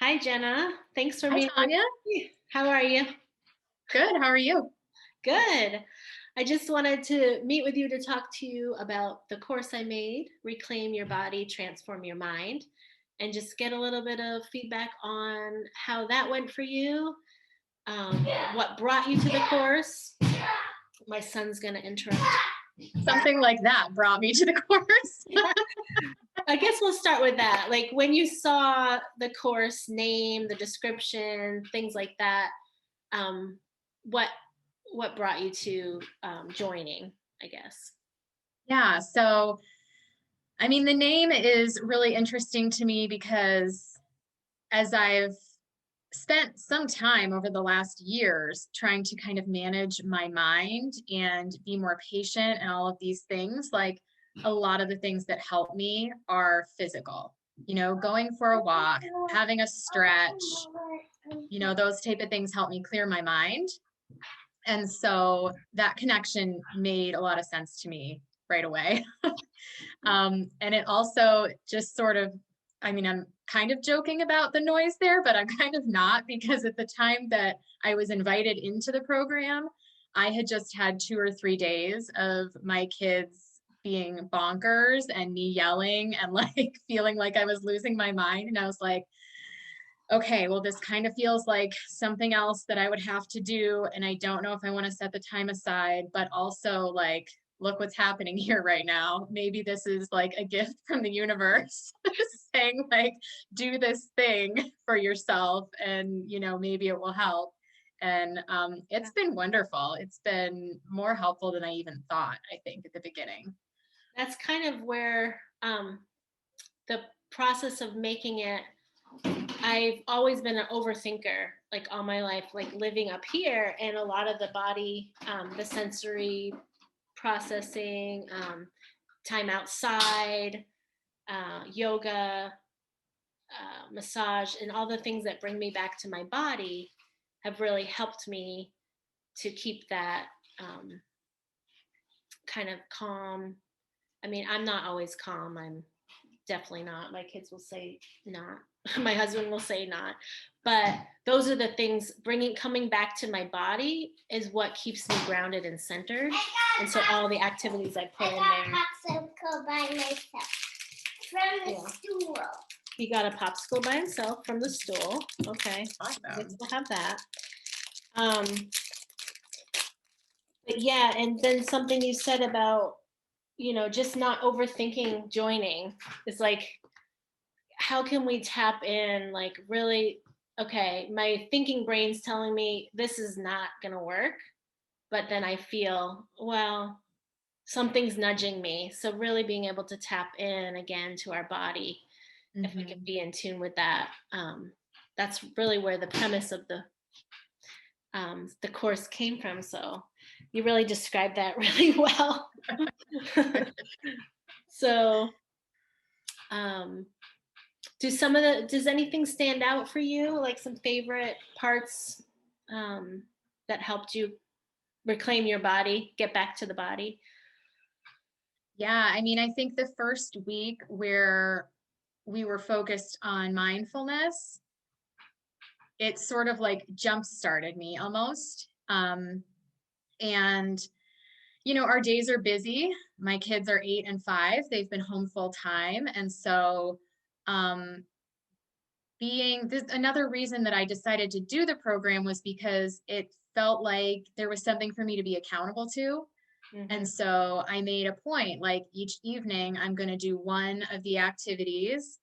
Hi, Jenna. Thanks for Hi, meeting with Tanya. me. How are you? Good. How are you? Good. I just wanted to meet with you to talk to you about the course I made, Reclaim Your Body, Transform Your Mind, and just get a little bit of feedback on how that went for you, what brought you to the course. My son's going to interrupt. Something like that brought me to the course. I guess we'll start with that. Like when you saw the course name, the description, things like that, um, what what brought you to joining, I guess. Yeah. So, I mean, the name is really interesting to me because as I've spent some time over the last years trying to kind of manage my mind and be more patient and all of these things, like a lot of the things that help me are physical, going for a walk, having a stretch, those type of things help me clear my mind. And so that connection made a lot of sense to me right away. And it also just sort of, I mean, I'm kind of joking about the noise there, but I'm kind of not, because at the time that I was invited into the program, I had just had 2 or 3 days of my kids being bonkers and me yelling and like feeling like I was losing my mind. And I was like, okay, well, this kind of feels like something else that I would have to do. And I don't know if I want to set the time aside, but also like, look what's happening here right now. Maybe this is like a gift from the universe saying like, do this thing for yourself and, maybe it will help. And it's been wonderful. It's been more helpful than I even thought, I think, at the beginning. That's kind of where the process of making it. I've always been an overthinker, like all my life, like living up here, and a lot of the body, the sensory processing, time outside, yoga, massage, and all the things that bring me back to my body have really helped me to keep that kind of calm. I mean, I'm not always calm. I'm definitely not. My kids will say not. My husband will say not. But those are the things, coming back to my body is what keeps me grounded and centered. And so all the activities I put in there. Popsicle by myself from the stool. He got a popsicle by himself from the stool. Okay. Awesome. I guess we'll have that. But yeah, and then something you said about, just not overthinking joining is like, how can we tap in, like, really, okay, my thinking brain's telling me this is not going to work, but then I feel, well, something's nudging me. So really being able to tap in again to our body, if we can be in tune with that. That's really where the premise of the course came from. So you really described that really well. So, does anything stand out for you? Like some favorite parts that helped you reclaim your body, get back to the body? Yeah, I mean, I think the first week where we were focused on mindfulness, it sort of like jump started me almost. And our days are busy. My kids are 8 and 5. They've been home full time. And so um, being this, another reason that I decided to do the program was because it felt like there was something for me to be accountable to. Mm-hmm. And so I made a point, like each evening, I'm going to do one of the activities.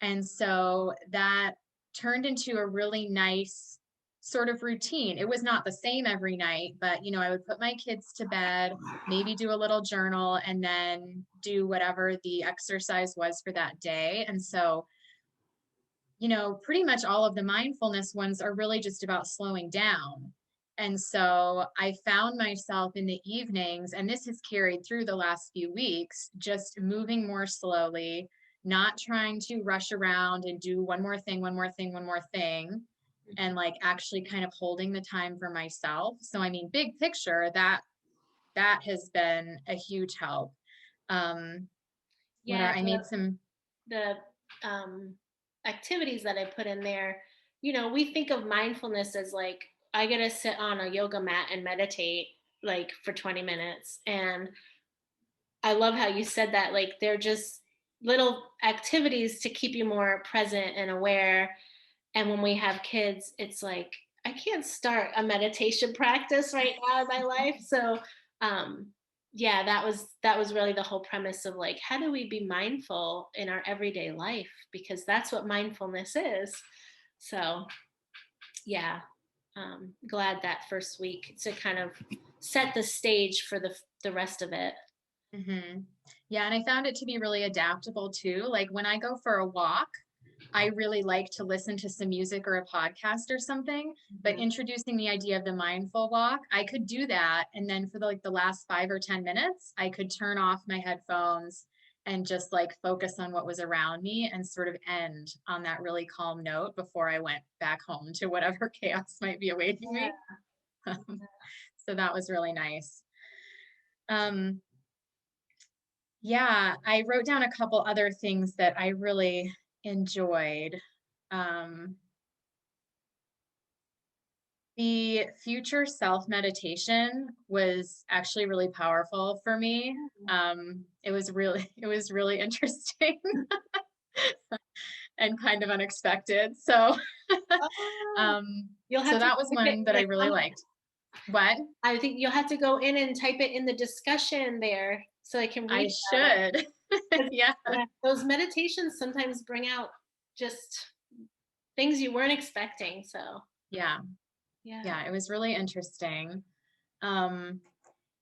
And so that turned into a really nice sort of routine. It was not the same every night, but I would put my kids to bed, maybe do a little journal, and then do whatever the exercise was for that day. And so, pretty much all of the mindfulness ones are really just about slowing down. And so I found myself in the evenings, and this has carried through the last few weeks, just moving more slowly, not trying to rush around and do one more thing, one more thing, one more thing, and like actually kind of holding the time for myself. So, I mean, big picture, that has been a huge help. Yeah, I made some. the um, activities that I put in there, we think of mindfulness as like, I got to sit on a yoga mat and meditate like for 20 minutes. And I love how you said that. Like, they're just little activities to keep you more present and aware. And when we have kids, it's like, I can't start a meditation practice right now in my life. So, um, yeah, that was really the whole premise of like, how do we be mindful in our everyday life? Because that's what mindfulness is. So, yeah, glad that first week to kind of set the stage for the rest of it. Hmm. Yeah, and I found it to be really adaptable too. Like when I go for a walk, I really like to listen to some music or a podcast or something, but Mhm. introducing the idea of the mindful walk, I could do that. And then for the last 5 or 10 minutes, I could turn off my headphones and just like focus on what was around me and sort of end on that really calm note before I went back home to whatever chaos might be awaiting Yeah. me. So that was really nice. Um, yeah, I wrote down a couple other things that I really enjoyed. Um, The future self meditation was actually really powerful for me. It was really interesting and kind of unexpected. Oh, Um, you'll so have to that was type it one in that I the really comment. liked. What? I think you'll have to go in and type it in the discussion there so I can I read about it. should. 'Cause, Yeah. those meditations sometimes bring out just things you weren't expecting. So, Yeah. yeah. Yeah. It was really interesting. Um,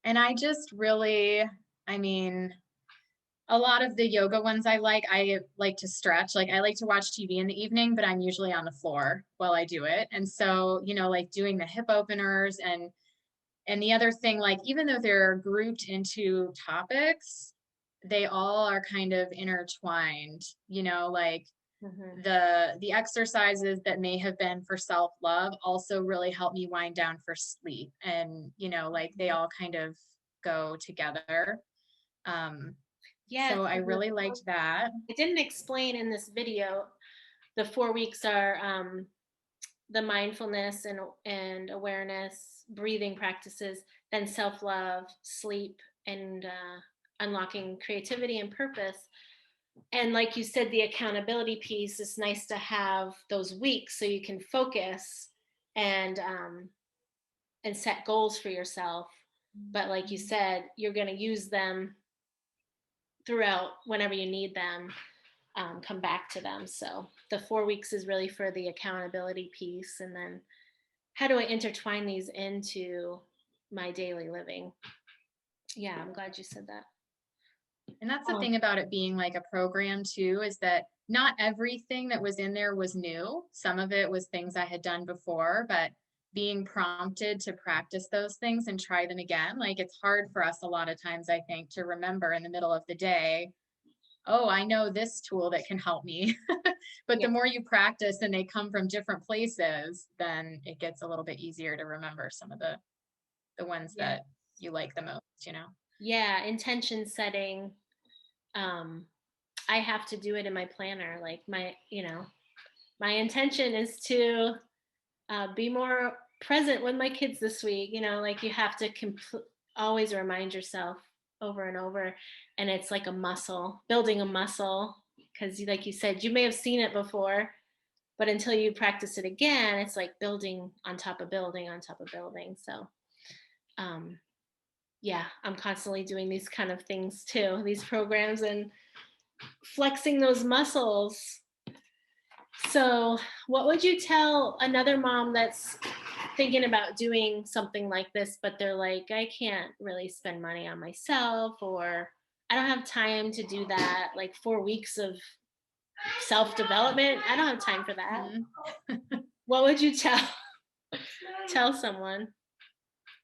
and I just really, I mean, a lot of the yoga ones I like to stretch. Like I like to watch TV in the evening, but I'm usually on the floor while I do it. And so, like doing the hip openers and the other thing, like even though they're grouped into topics, they all are kind of intertwined, like Hmm. the exercises that may have been for self-love also really help me wind down for sleep. And, like they all kind of go together. Um, Yeah. so I So really liked that. I didn't explain in this video. The 4 weeks are the mindfulness and awareness, breathing practices, then self love, sleep, and unlocking creativity and purpose. And like you said, the accountability piece is nice to have those weeks so you can focus and um, and set goals for yourself. But like you said, you're going to use them throughout whenever you need them. Come back to them. So the 4 weeks is really for the accountability piece, and then how do I intertwine these into my daily living? Yeah, I'm glad you said that. And that's the Um, thing about it being like a program too, is that not everything that was in there was new. Some of it was things I had done before, but being prompted to practice those things and try them again, like it's hard for us a lot of times, I think, to remember in the middle of the day, oh, I know this tool that can help me. But yeah, the more you practice and they come from different places, then it gets a little bit easier to remember some of the ones yeah, that you like the most. yeah. Intention setting. Um, I have to do it in my planner. Like my intention is to be more present with my kids this week. Like you have to always remind yourself over and over, and it's like a muscle, building a muscle. Because, like you said, you may have seen it before, but until you practice it again, it's like building on top of building on top of building. So, um, yeah, I'm constantly doing these kind of things too, these programs and flexing those muscles. So, what would you tell another mom that's thinking about doing something like this, but they're like, I can't really spend money on myself, or I don't have time to do that, like 4 weeks of self development? I don't have time for that. Mhm. What would you tell someone?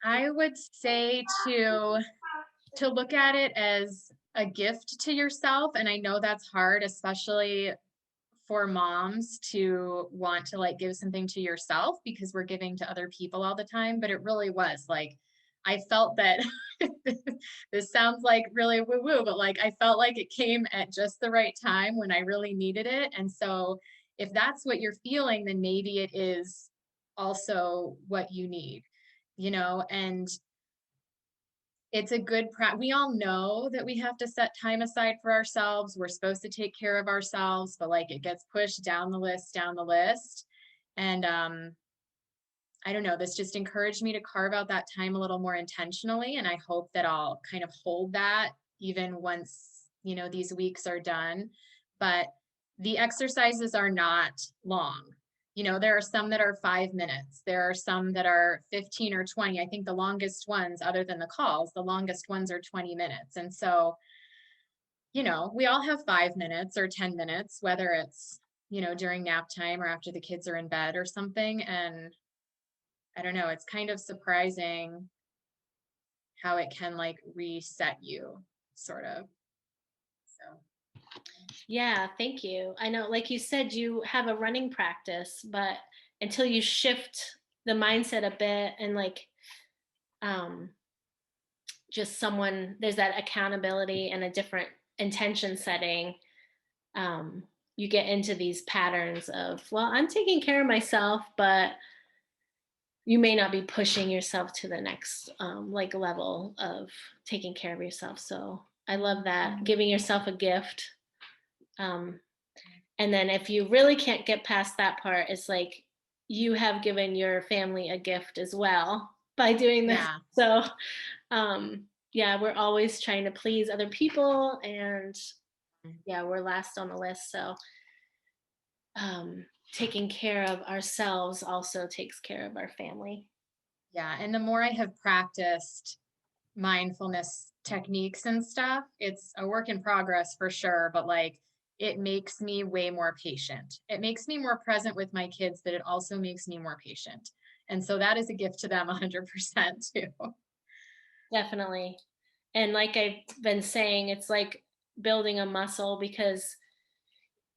I would say to look at it as a gift to yourself. And I know that's hard, especially for moms to want to like give something to yourself because we're giving to other people all the time. But it really was like, I felt that this sounds like really woo woo, but like I felt like it came at just the right time when I really needed it. And so if that's what you're feeling, then maybe it is also what you need, and it's a we all know that we have to set time aside for ourselves. We're supposed to take care of ourselves, but like it gets pushed down the list, down the list. And I don't know, this just encouraged me to carve out that time a little more intentionally. And I hope that I'll kind of hold that even once, these weeks are done. But the exercises are not long. There are some that are 5 minutes. There are some that are 15 or 20. I think the longest ones, other than the calls, the longest ones are 20 minutes. And so, we all have 5 minutes or 10 minutes, whether it's, during nap time or after the kids are in bed or something. And I don't know, it's kind of surprising how it can like reset you, sort of. So, Yeah, thank you. I know, like you said, you have a running practice, but until you shift the mindset a bit and like um just someone, there's that accountability and a different intention setting, um you get into these patterns of, well, I'm taking care of myself, but you may not be pushing yourself to the next like level of taking care of yourself. So I love that, giving yourself a gift. um, and then if you really can't get past that part, it's like you have given your family a gift as well by doing this. yeah. So yeah, we're always trying to please other people, and yeah, we're last on the list. So taking care of ourselves also takes care of our family. Yeah. And the more I have practiced mindfulness techniques and stuff, it's a work in progress for sure, but like it makes me way more patient. It makes me more present with my kids, but it also makes me more patient. And so that is a gift to them 100% too. Definitely. And like I've been saying, it's like building a muscle, because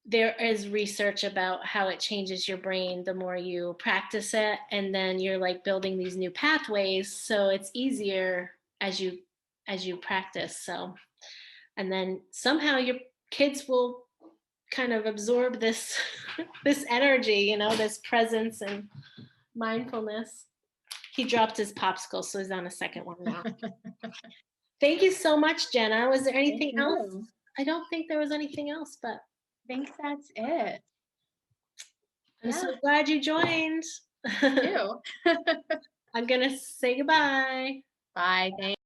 there is research about how it changes your brain the more you practice it, and then you're like building these new pathways, so it's easier as you practice. So, and then somehow your kids will kind of absorb this this energy, this presence and mindfulness. He dropped his popsicle, so he's on a second one now. Thank you so much, Jenna. Was there Thank anything else? you. I don't think there was anything else, but I think that's it. I'm Yeah, so glad you joined. too. I'm gonna say goodbye. Bye. Thanks.